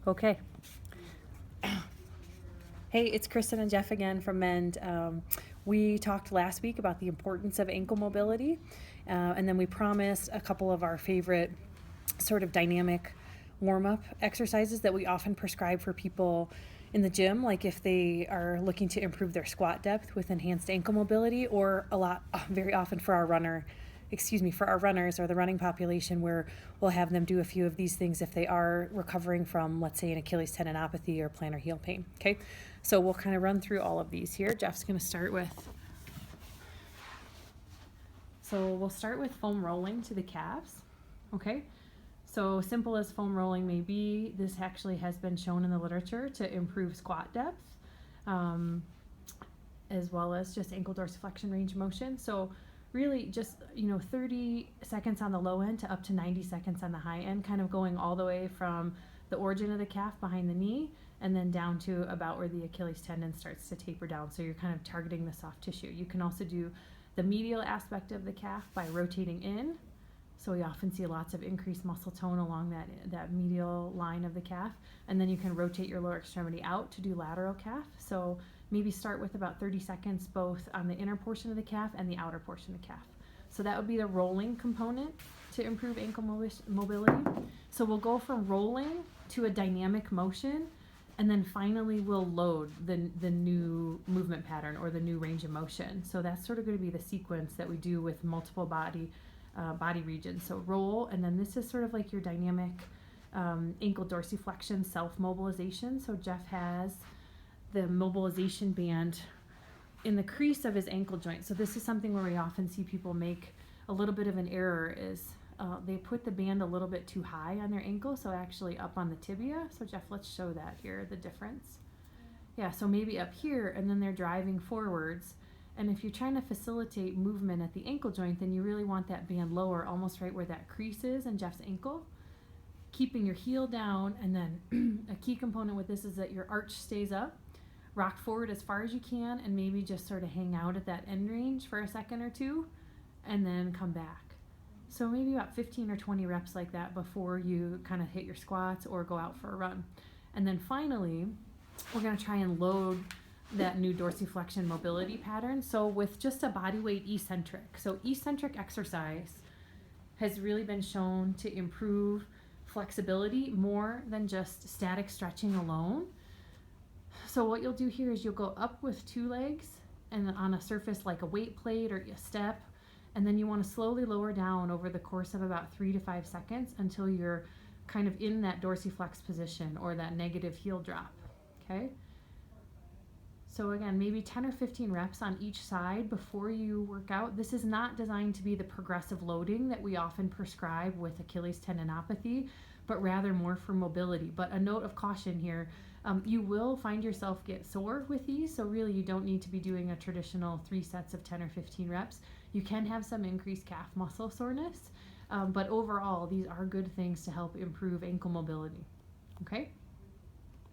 Okay. Hey, it's Kristen and Jeff again from Mend. We talked last week about the importance of ankle mobility, and then we promised a couple of our favorite sort of dynamic warm-up exercises that we often prescribe for people in the gym, like if they are looking to improve their squat depth with enhanced ankle mobility, or very often for our runners or the running population, where we'll have them do a few of these things if they are recovering from, let's say, an Achilles tendinopathy or plantar heel pain. Okay, so we'll kind of run through all of these here. Jeff's going to start with. So we'll start with foam rolling to the calves. Okay, so simple as foam rolling may be, this actually has been shown in the literature to improve squat depth, as well as just ankle dorsiflexion range of motion. So really just 30 seconds on the low end to up to 90 seconds on the high end, kind of going all the way from the origin of the calf behind the knee and then down to about where the Achilles tendon starts to taper down. So you're kind of targeting the soft tissue. You can also do the medial aspect of the calf by rotating in. So we often see lots of increased muscle tone along that medial line of the calf. And then you can rotate your lower extremity out to do lateral calf. So maybe start with about 30 seconds both on the inner portion of the calf and the outer portion of the calf. So that would be the rolling component to improve ankle mobility. So we'll go from rolling to a dynamic motion, and then finally we'll load the new movement pattern or the new range of motion. So that's sort of going to be the sequence that we do with multiple body regions. So roll, and then this is sort of like your dynamic ankle dorsiflexion self-mobilization. So Jeff has the mobilization band in the crease of his ankle joint. So this is something where we often see people make a little bit of an error, is they put the band a little bit too high on their ankle, so actually up on the tibia. So Jeff, let's show that here, the difference. Yeah, so maybe up here, and then they're driving forwards. And if you're trying to facilitate movement at the ankle joint, then you really want that band lower, almost right where that crease is in Jeff's ankle, keeping your heel down. And then a key component with this is that your arch stays up. Rock forward as far as you can, and maybe just sort of hang out at that end range for a second or two, and then come back. So maybe about 15 or 20 reps like that before you kind of hit your squats or go out for a run. And then finally, we're going to try and load that new dorsiflexion mobility pattern. So with just a body weight eccentric. So eccentric exercise has really been shown to improve flexibility more than just static stretching alone. So what you'll do here is you'll go up with two legs and on a surface like a weight plate or a step, and then you want to slowly lower down over the course of about 3 to 5 seconds until you're kind of in that dorsiflex position or that negative heel drop. Okay? So again, maybe 10 or 15 reps on each side before you work out. This is not designed to be the progressive loading that we often prescribe with Achilles tendinopathy, but rather more for mobility. But a note of caution here, you will find yourself get sore with these, so really you don't need to be doing a traditional 3 sets of 10 or 15 reps. You can have some increased calf muscle soreness, but overall these are good things to help improve ankle mobility. Okay?